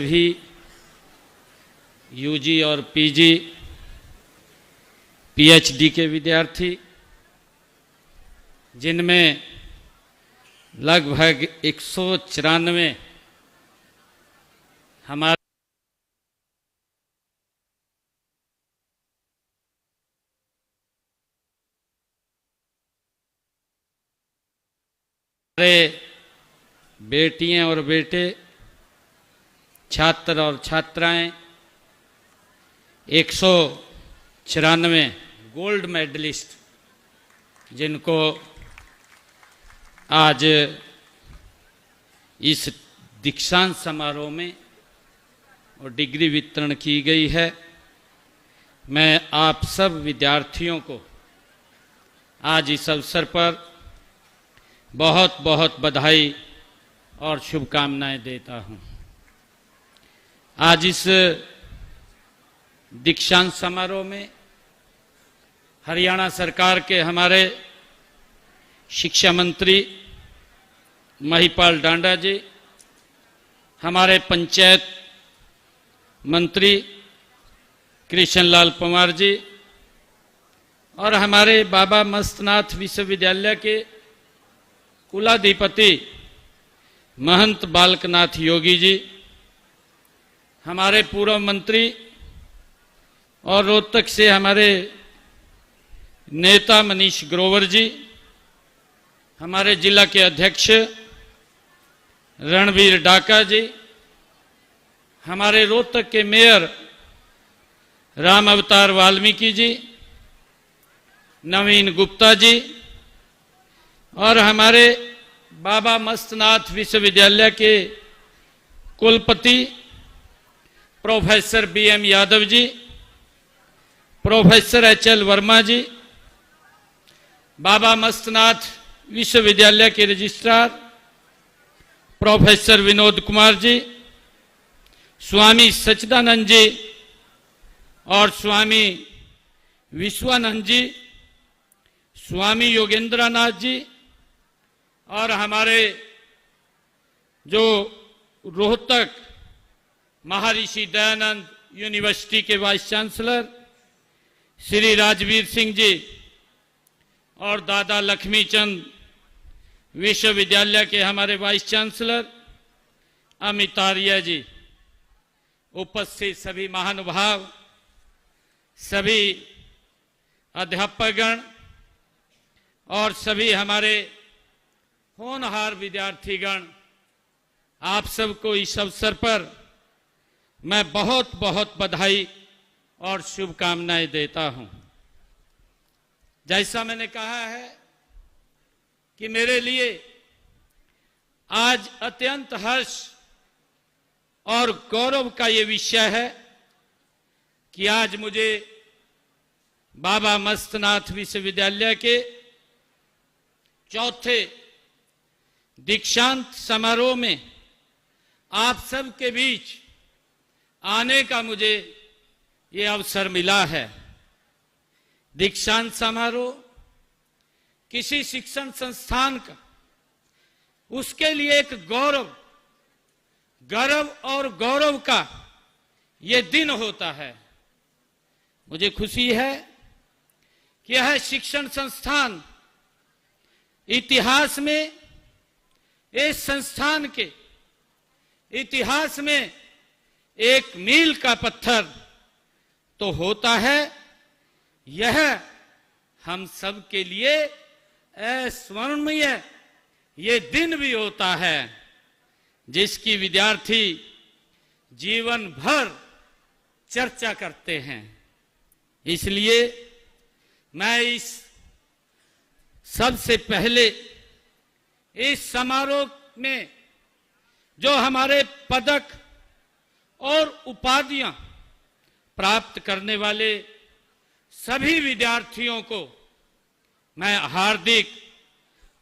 भी यूजी और PG, PhD के विद्यार्थी, जिनमें लगभग 194 हमारे बेटियां और बेटे, छात्र और छात्राएं, 194 गोल्ड मेडलिस्ट, जिनको आज इस दीक्षांत समारोह में और डिग्री वितरण की गई है। मैं आप सब विद्यार्थियों को आज इस अवसर पर बहुत बहुत बधाई और शुभकामनाएं देता हूं। आज इस दीक्षांत समारोह में हरियाणा सरकार के हमारे शिक्षा मंत्री महिपाल डांडा जी, हमारे पंचायत मंत्री कृष्णलाल पंवार जी और हमारे बाबा मस्तनाथ विश्वविद्यालय के कुलाधिपति महंत बालकनाथ योगी जी, हमारे पूर्व मंत्री और रोहतक से हमारे नेता मनीष ग्रोवर जी, हमारे जिला के अध्यक्ष रणवीर डाका जी, हमारे रोहतक के मेयर राम अवतार वाल्मीकि जी, नवीन गुप्ता जी और हमारे बाबा मस्तनाथ विश्वविद्यालय के कुलपति professor BM Yadav ji, professor HL Verma जी, बाबा मस्तनाथ विश्वविद्यालय के रजिस्ट्रार प्रोफेसर विनोद कुमार जी, स्वामी सच्चिदानंद जी और स्वामी विश्वानंद जी, स्वामी योगेंद्रनाथ जी और हमारे जो रोहतक महर्षि दयानंद यूनिवर्सिटी के वाइस चांसलर श्री राजवीर सिंह जी और दादा लक्ष्मीचंद विश्वविद्यालय के हमारे वाइस चांसलर अमित आर्य जी, उपस्थित सभी महानुभाव, सभी अध्यापकगण और सभी हमारे होनहार विद्यार्थीगण, आप सबको इस अवसर पर मैं बहुत बहुत बधाई और शुभकामनाएं देता हूं। जैसा मैंने कहा है कि मेरे लिए आज अत्यंत हर्ष और गौरव का ये विषय है कि आज मुझे बाबा मस्तनाथ विश्वविद्यालय के चौथे दीक्षांत समारोह में आप सब के बीच आने का मुझे ये अवसर मिला है। दीक्षांत समारोह किसी शिक्षण संस्थान का, उसके लिए एक गर्व और गौरव का ये दिन होता है। मुझे खुशी है कि यह शिक्षण संस्थान इतिहास में, इस संस्थान के इतिहास में एक मील का पत्थर तो होता है, यह हम सब के लिए अस्मरणीय ये दिन भी होता है, जिसकी विद्यार्थी जीवन भर चर्चा करते हैं। इसलिए मैं इस सबसे पहले इस समारोह में जो हमारे पदक और उपाधियां प्राप्त करने वाले सभी विद्यार्थियों को मैं हार्दिक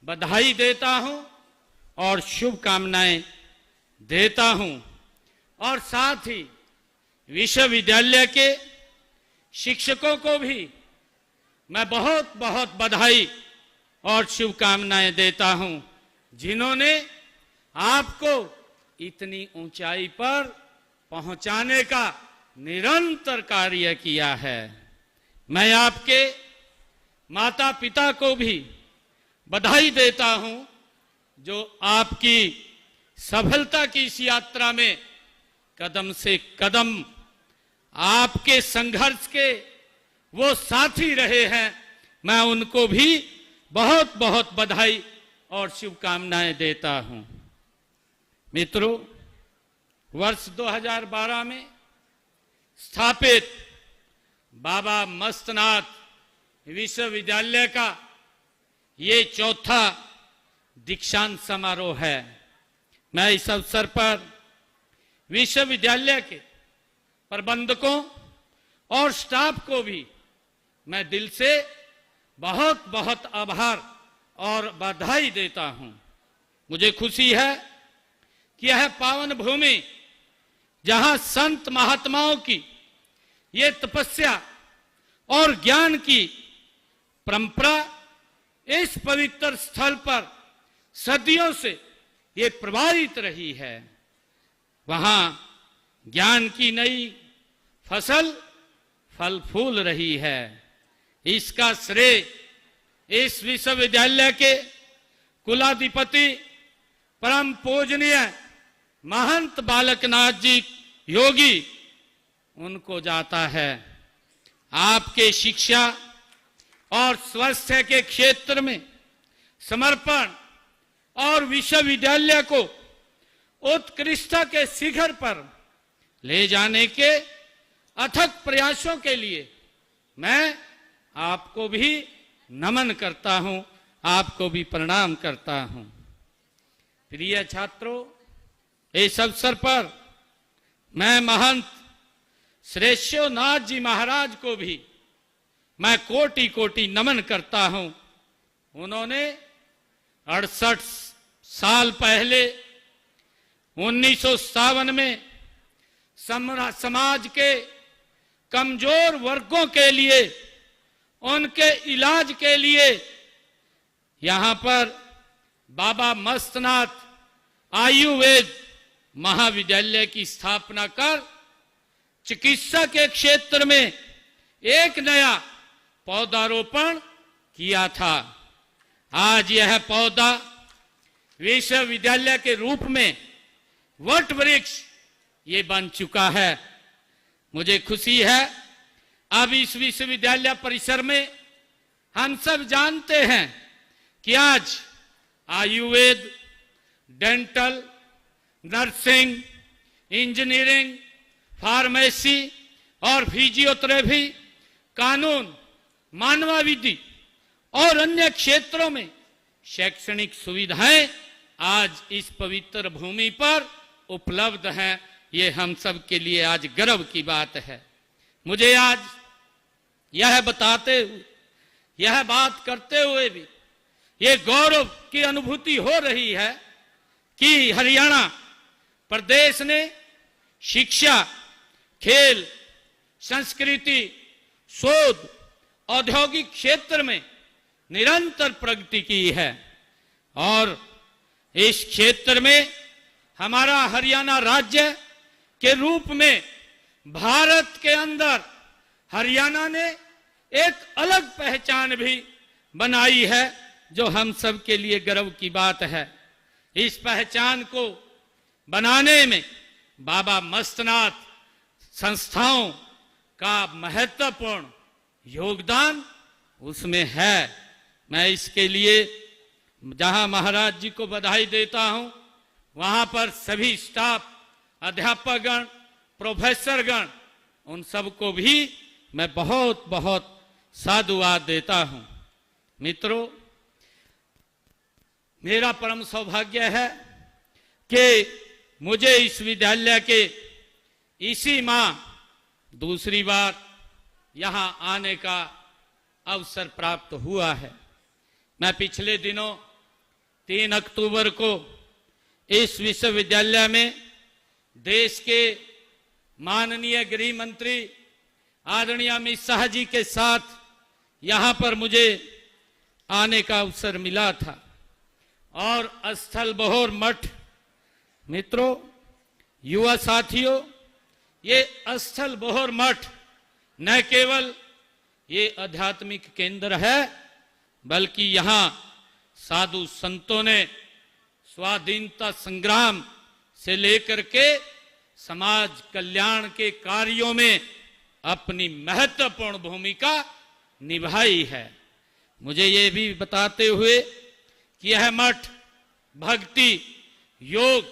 बधाई देता हूं और शुभकामनाएं देता हूं और साथ ही विश्वविद्यालय के शिक्षकों को भी मैं बहुत बहुत बधाई और शुभकामनाएं देता हूं, जिन्होंने आपको इतनी ऊंचाई पर पहुंचाने का निरंतर कार्य किया है। मैं आपके माता पिता को भी बधाई देता हूं, जो आपकी सफलता की इस यात्रा में कदम से कदम आपके संघर्ष के वो साथी रहे हैं। मैं उनको भी बहुत बहुत बधाई और शुभकामनाएं देता हूं। मित्रों, वर्ष 2012 में स्थापित बाबा मस्तनाथ विश्वविद्यालय का ये चौथा दीक्षांत समारोह है। मैं इस अवसर पर विश्वविद्यालय के प्रबंधकों और स्टाफ को भी मैं दिल से बहुत बहुत आभार और बधाई देता हूं। मुझे खुशी है कि यह पावन भूमि, जहां संत महात्माओं की ये तपस्या और ज्ञान की परंपरा, इस पवित्र स्थल पर सदियों से ये प्रवाहित रही है, वहां ज्ञान की नई फसल फल फूल रही है। इसका श्रेय इस विश्वविद्यालय के कुलाधिपति परम पूजनीय महंत बालकनाथ जी योगी, उनको जाता है। आपके शिक्षा और स्वास्थ्य के क्षेत्र में समर्पण और विश्वविद्यालय को उत्कृष्टता के शिखर पर ले जाने के अथक प्रयासों के लिए मैं आपको भी नमन करता हूं, आपको भी प्रणाम करता हूं। प्रिय छात्रों, इस अवसर पर मैं महंत श्रेष्ठनाथ जी महाराज को भी मैं कोटि कोटि नमन करता हूं। उन्होंने 68 साल पहले 1957 में समाज के कमजोर वर्गों के लिए, उनके इलाज के लिए यहां पर बाबा मस्तनाथ आयुर्वेद महाविद्यालय की स्थापना कर चिकित्सा के क्षेत्र में एक नया पौधारोपण किया था। आज यह पौधा विश्वविद्यालय के रूप में वट वृक्ष ये बन चुका है। मुझे खुशी है, अब इस विश्वविद्यालय परिसर में हम सब जानते हैं कि आज Ayurveda, dental, nursing, engineering, pharmacy और फिजियोथेरेपी, कानून, मानवाविधि और अन्य क्षेत्रों में शैक्षणिक सुविधाएं आज इस पवित्र भूमि पर उपलब्ध हैं। ये हम सब के लिए आज गर्व की बात है। मुझे आज यह बताते हुए, यह बात करते हुए भी ये गौरव की अनुभूति हो रही है कि हरियाणा प्रदेश ने शिक्षा, खेल, संस्कृति, शोध, औद्योगिक क्षेत्र में निरंतर प्रगति की है और इस क्षेत्र में हमारा हरियाणा राज्य के रूप में भारत के अंदर हरियाणा ने एक अलग पहचान भी बनाई है, जो हम सब के लिए गर्व की बात है। इस पहचान को बनाने में बाबा मस्तनाथ संस्थाओं का महत्वपूर्ण योगदान उसमें है। मैं इसके लिए जहां महाराज जी को बधाई देता हूं, वहां पर सभी स्टाफ, अध्यापकगण, प्रोफेसरगण, उन सबको भी मैं बहुत बहुत साधुवाद देता हूं। मित्रों, मेरा परम सौभाग्य है कि मुझे इस विद्यालय के इसी माह दूसरी बार यहां आने का अवसर प्राप्त हुआ है। मैं पिछले दिनों 3 अक्टूबर को इस विश्वविद्यालय में देश के माननीय गृह मंत्री आदरणीय अमित शाह जी के साथ यहां पर मुझे आने का अवसर मिला था और स्थल बहोर मठ, मित्रों, युवा साथियों, ये स्थल बोहर मठ न केवल ये आध्यात्मिक केंद्र है, बल्कि यहाँ साधु संतों ने स्वाधीनता संग्राम से लेकर के समाज कल्याण के कार्यों में अपनी महत्वपूर्ण भूमिका निभाई है। मुझे ये भी बताते हुए कि यह मठ भक्ति योग,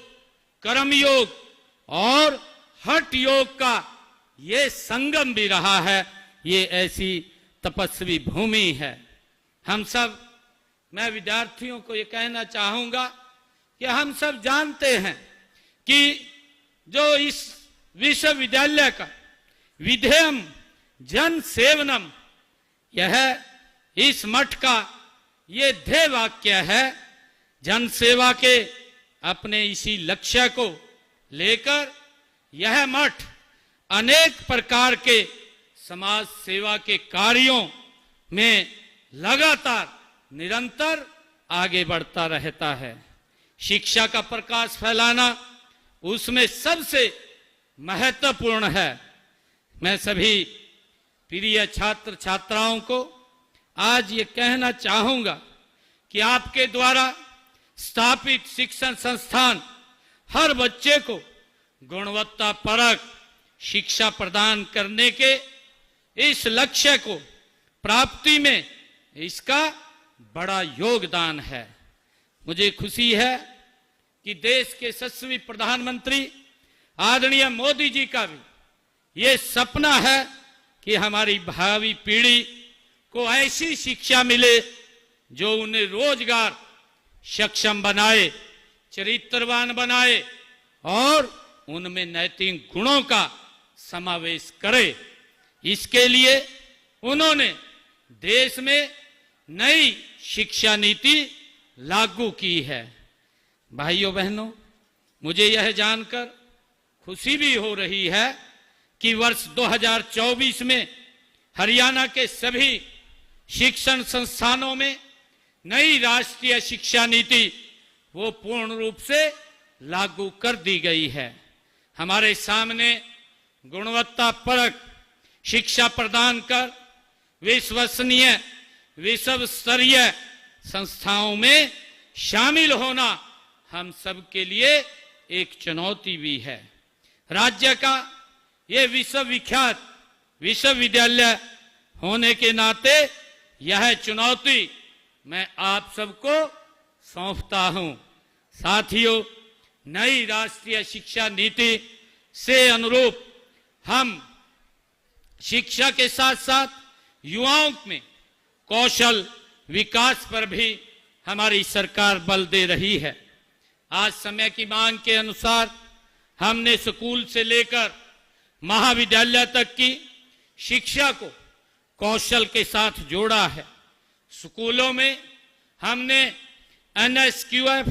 कर्म योग और हठ योग का ये संगम भी रहा है। ये ऐसी तपस्वी भूमि है। हम सब, मैं विद्यार्थियों को ये कहना चाहूंगा कि हम सब जानते हैं कि जो इस विश्वविद्यालय का विधेयम जन सेवनम, यह इस मठ का ये ध्येय वाक्य है। जन सेवा के अपने इसी लक्ष्य को लेकर यह मठ अनेक प्रकार के समाज सेवा के कार्यों में लगातार निरंतर आगे बढ़ता रहता है। शिक्षा का प्रकाश फैलाना उसमें सबसे महत्वपूर्ण है। मैं सभी प्रिय छात्र छात्राओं को आज ये कहना चाहूंगा कि आपके द्वारा स्थापित शिक्षण संस्थान हर बच्चे को गुणवत्ता परक शिक्षा प्रदान करने के इस लक्ष्य को प्राप्ति में इसका बड़ा योगदान है। मुझे खुशी है कि देश के यशस्वी प्रधानमंत्री आदरणीय मोदी जी का भी ये सपना है कि हमारी भावी पीढ़ी को ऐसी शिक्षा मिले जो उन्हें रोजगार सक्षम बनाए, चरित्रवान बनाए और उनमें नैतिक गुणों का समावेश करे। इसके लिए उन्होंने देश में नई शिक्षा नीति लागू की है। भाइयों बहनों, मुझे यह जानकर खुशी भी हो रही है कि वर्ष 2024 में हरियाणा के सभी शिक्षण संस्थानों में नई राष्ट्रीय शिक्षा नीति वो पूर्ण रूप से लागू कर दी गई है। हमारे सामने गुणवत्ता परक शिक्षा प्रदान कर विश्वसनीय विश्व स्तरीय संस्थाओं में शामिल होना हम सब के लिए एक चुनौती भी है। राज्य का ये विश्वविख्यात विश्वविद्यालय होने के नाते यह चुनौती मैं आप सबको सौंपता हूं। साथियों, नई राष्ट्रीय शिक्षा नीति से अनुरूप हम शिक्षा के साथ साथ युवाओं में कौशल विकास पर भी हमारी सरकार बल दे रही है। आज समय की मांग के अनुसार हमने स्कूल से लेकर महाविद्यालय तक की शिक्षा को कौशल के साथ जोड़ा है। स्कूलों में हमने NSQF,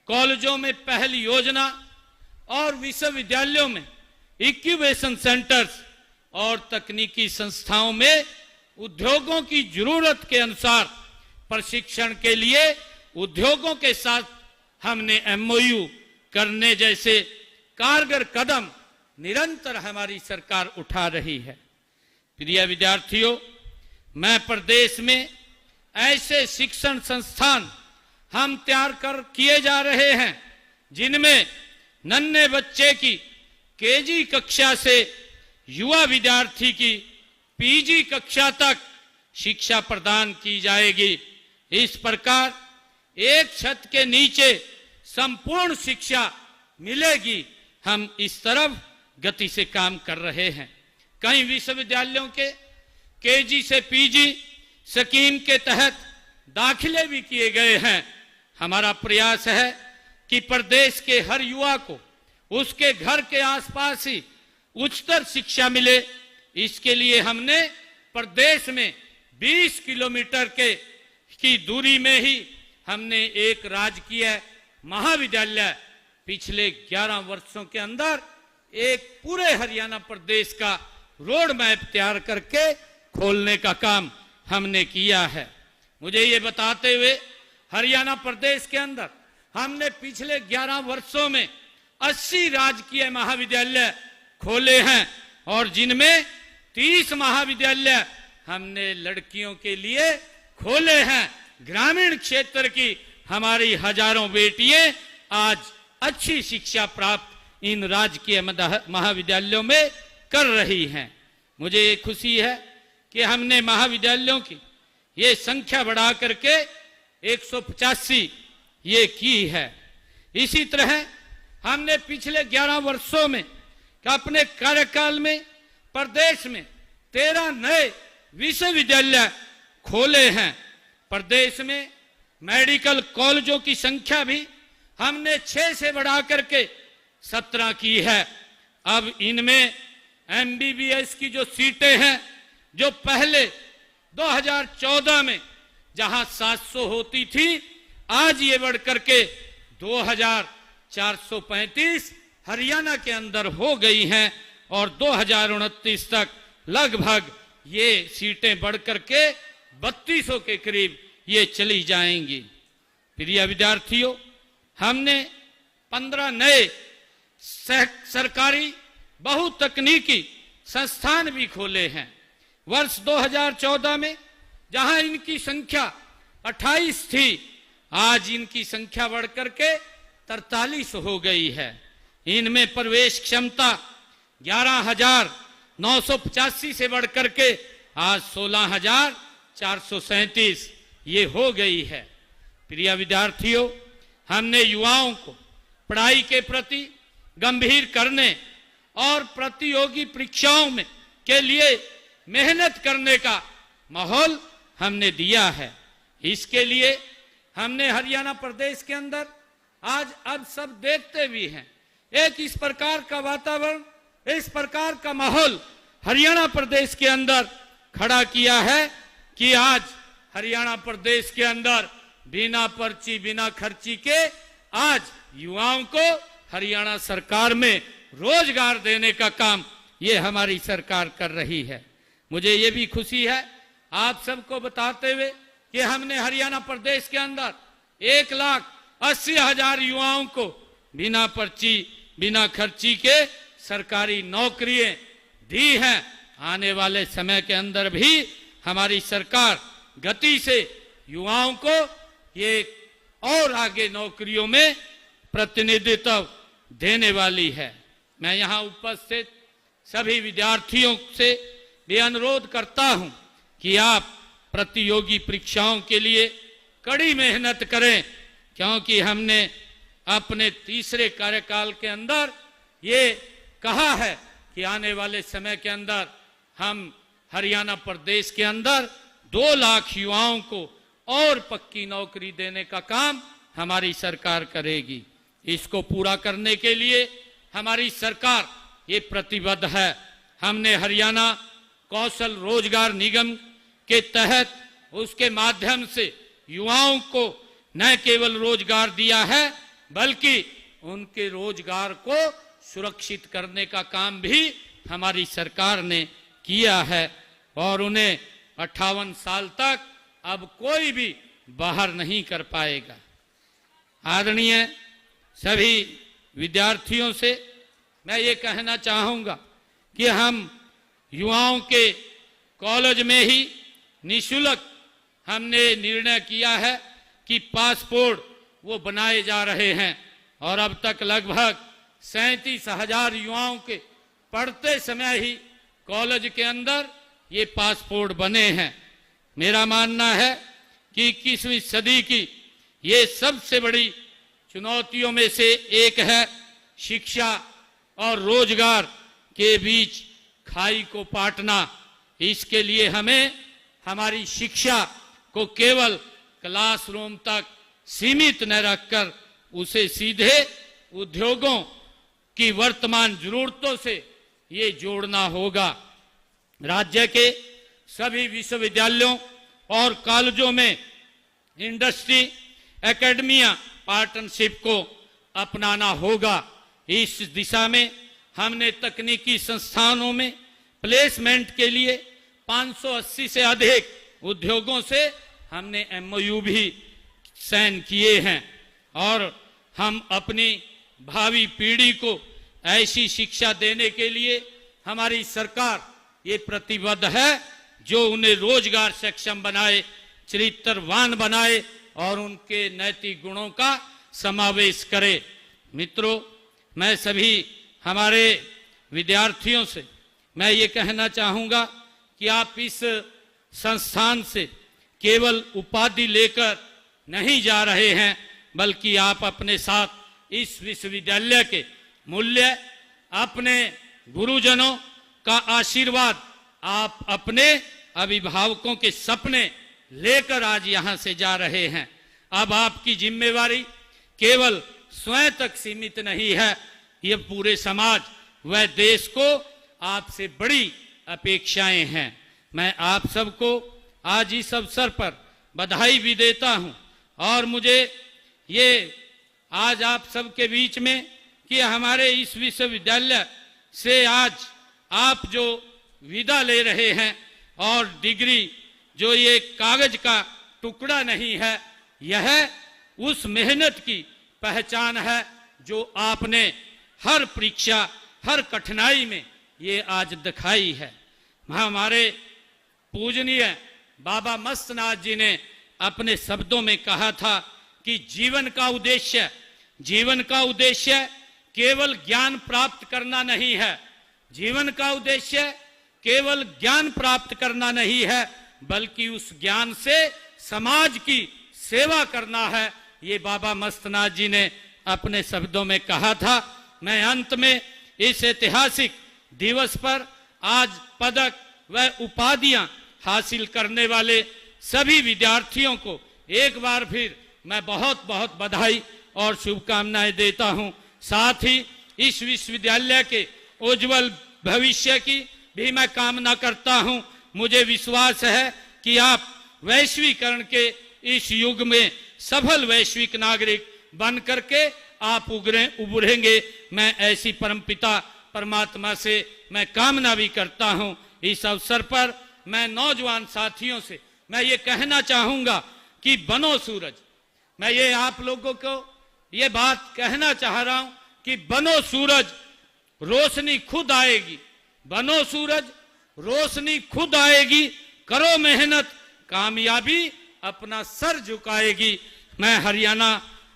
कॉलेजों में पहल योजना और विश्वविद्यालयों में इंक्यूबेशन सेंटर्स और तकनीकी संस्थाओं में उद्योगों की जरूरत के अनुसार प्रशिक्षण के लिए उद्योगों के साथ हमने MOU करने जैसे कारगर कदम निरंतर हमारी सरकार उठा रही है। प्रिय विद्यार्थियों, मैं प्रदेश में ऐसे शिक्षण संस्थान हम तैयार कर किए जा रहे हैं जिनमें नन्हे बच्चे की KG कक्षा से युवा विद्यार्थी की PG कक्षा तक शिक्षा प्रदान की जाएगी। इस प्रकार एक छत के नीचे संपूर्ण शिक्षा मिलेगी। हम इस तरफ गति से काम कर रहे हैं। कई विश्वविद्यालयों के KG से PG स्कीम के तहत दाखिले भी किए गए हैं। हमारा प्रयास है कि प्रदेश के हर युवा को उसके घर के आसपास ही उच्चतर शिक्षा मिले। इसके लिए हमने प्रदेश में 20 किलोमीटर की दूरी में ही हमने एक राजकीय महाविद्यालय पिछले 11 वर्षों के अंदर एक पूरे हरियाणा प्रदेश का रोड मैप तैयार करके खोलने का काम हमने किया है। मुझे ये बताते हुए हरियाणा प्रदेश के अंदर हमने पिछले 11 वर्षों में 80 राजकीय महाविद्यालय खोले हैं और जिनमें 30 महाविद्यालय हमने लड़कियों के लिए खोले हैं। ग्रामीण क्षेत्र की हमारी हजारों बेटियां आज अच्छी शिक्षा प्राप्त इन राजकीय महाविद्यालयों में कर रही हैं। मुझे ये खुशी है कि हमने महाविद्यालयों की ये संख्या बढ़ा करके 185 ये की है। इसी तरह हमने पिछले 11 वर्षों में अपने कार्यकाल में प्रदेश में 13 नए विश्वविद्यालय खोले हैं। प्रदेश में मेडिकल कॉलेजों की संख्या भी हमने 6 से बढ़ा करके 17 की है। अब इनमें एमबीबीएस की जो सीटें हैं, जो पहले 2014 में जहां 700 होती थी, आज ये बढ़ करके 2435 हरियाणा के अंदर हो गई हैं और 2029 तक लगभग ये सीटें बढ़ करके 3200 के करीब ये चली जाएंगी। प्रिय विद्यार्थियों, हमने 15 नए सरकारी बहुतकनीकी संस्थान भी खोले हैं। वर्ष 2014 में जहां इनकी संख्या 28 थी, आज इनकी संख्या बढ़ करके 43 हो गई है। इनमें प्रवेश क्षमता 11,985 से बढ़ करके आज 16,437 ये हो गई है। प्रिय विद्यार्थियों, हमने युवाओं को पढ़ाई के प्रति गंभीर करने और प्रतियोगी परीक्षाओं में के लिए मेहनत करने का माहौल हमने दिया है। इसके लिए हमने हरियाणा प्रदेश के अंदर आज अब सब देखते भी हैं, एक इस प्रकार का वातावरण, इस प्रकार का माहौल हरियाणा प्रदेश के अंदर खड़ा किया है कि आज हरियाणा प्रदेश के अंदर बिना पर्ची बिना खर्ची के आज युवाओं को हरियाणा सरकार में रोजगार देने का काम ये हमारी सरकार कर रही है। मुझे ये भी खुशी है आप सबको बताते हुए कि हमने हरियाणा प्रदेश के अंदर 1,80,000 युवाओं को बिना पर्ची बिना खर्ची के सरकारी नौकरियां दी हैं। आने वाले समय के अंदर भी हमारी सरकार गति से युवाओं को ये और आगे नौकरियों में प्रतिनिधित्व देने वाली है। मैं यहाँ उपस्थित सभी विद्यार्थियों से भी अनुरोध करता हूं कि आप प्रतियोगी परीक्षाओं के लिए कड़ी मेहनत करें, क्योंकि हमने अपने तीसरे कार्यकाल के अंदर ये कहा है कि आने वाले समय के अंदर हम हरियाणा प्रदेश के अंदर 2 लाख युवाओं को और पक्की नौकरी देने का काम हमारी सरकार करेगी। इसको पूरा करने के लिए हमारी सरकार ये प्रतिबद्ध है। हमने हरियाणा कौशल रोजगार निगम के तहत उसके माध्यम से युवाओं को न केवल रोजगार दिया है, बल्कि उनके रोजगार को सुरक्षित करने का काम भी हमारी सरकार ने किया है और उन्हें 58 साल तक अब कोई भी बाहर नहीं कर पाएगा। आदरणीय सभी विद्यार्थियों से मैं ये कहना चाहूँगा कि हम युवाओं के कॉलेज में ही निःशुल्क हमने निर्णय किया है कि पासपोर्ट वो बनाए जा रहे हैं और अब तक लगभग 37,000 युवाओं के पढ़ते समय ही कॉलेज के अंदर ये पासपोर्ट बने हैं। मेरा मानना है कि 21वीं सदी की ये सबसे बड़ी चुनौतियों में से एक है शिक्षा और रोजगार के बीच खाई को पाटना। इसके लिए हमें हमारी शिक्षा को केवल क्लासरूम तक सीमित न रखकर उसे सीधे उद्योगों की वर्तमान जरूरतों से ये जोड़ना होगा। राज्य के सभी विश्वविद्यालयों और कॉलेजों में इंडस्ट्री एकेडमिया पार्टनरशिप को अपनाना होगा। इस दिशा में हमने तकनीकी संस्थानों में प्लेसमेंट के लिए 580 से अधिक उद्योगों से हमने MOU भी साइन किए हैं और हम अपनी भावी पीढ़ी को ऐसी शिक्षा देने के लिए हमारी सरकार ये प्रतिबद्ध है जो उन्हें रोजगार सक्षम बनाए, चरित्रवान बनाए और उनके नैतिक गुणों का समावेश करे। मित्रों, मैं सभी हमारे विद्यार्थियों से मैं ये कहना चाहूँगा कि आप इस संस्थान से केवल उपाधि लेकर नहीं जा रहे हैं, बल्कि आप अपने साथ इस विश्वविद्यालय के मूल्य, अपने गुरुजनों का आशीर्वाद, आप अपने अभिभावकों के सपने लेकर आज यहाँ से जा रहे हैं। अब आपकी जिम्मेवारी केवल स्वयं तक सीमित नहीं है, ये पूरे समाज व देश को आपसे बड़ी अपेक्षाएं हैं। मैं आप सबको आज इस अवसर पर बधाई भी देता हूँ और मुझे ये आज आप सबके बीच में कि हमारे इस विश्वविद्यालय से आज आप जो विदा ले रहे हैं और डिग्री जो ये कागज का टुकड़ा नहीं है, यह उस मेहनत की पहचान है जो आपने हर परीक्षा, हर कठिनाई में ये आज दिखाई है। हमारे पूजनीय बाबा मस्तनाथ जी ने अपने शब्दों में कहा था कि जीवन का उद्देश्य केवल ज्ञान प्राप्त करना नहीं है, जीवन का उद्देश्य केवल ज्ञान प्राप्त करना नहीं है, बल्कि उस ज्ञान से समाज की सेवा करना है। ये बाबा मस्तनाथ जी ने अपने शब्दों में कहा था। मैं अंत में इस ऐतिहासिक दिवस पर आज पदक व उपाधियां हासिल करने वाले सभी विद्यार्थियों को एक बार फिर मैं बहुत बहुत बधाई और शुभकामनाएं देता हूं। साथ ही इस विश्वविद्यालय के उज्जवल भविष्य की भी मैं कामना करता हूं। मुझे विश्वास है कि आप वैश्वीकरण के इस युग में सफल वैश्विक नागरिक बन करके आप उभरेंगे। मैं ऐसी परमपिता परमात्मा से मैं कामना भी करता हूं। इस अवसर पर मैं नौजवान साथियों से मैं ये कहना चाहूंगा कि बनो सूरज। मैं ये आप लोगों को ये बात कहना चाह रहा हूं कि बनो सूरज, रोशनी खुद आएगी। बनो सूरज, रोशनी खुद आएगी। करो मेहनत, कामयाबी अपना सर झुकाएगी। मैं हरियाणा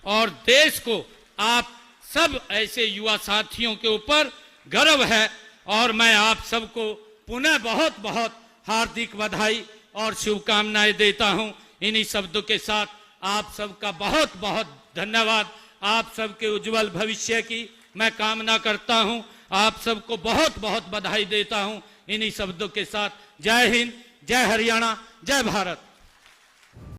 और देश को आप सब ऐसे युवा साथियों के ऊपर गर्व है और मैं आप सबको पुनः बहुत बहुत हार्दिक बधाई और शुभकामनाएं देता हूं। इन्हीं शब्दों के साथ आप सबका बहुत बहुत धन्यवाद। आप सबके उज्जवल भविष्य की मैं कामना करता हूं। आप सबको बहुत बहुत बधाई देता हूं। इन्हीं शब्दों के साथ जय हिंद, जय हरियाणा, जय भारत।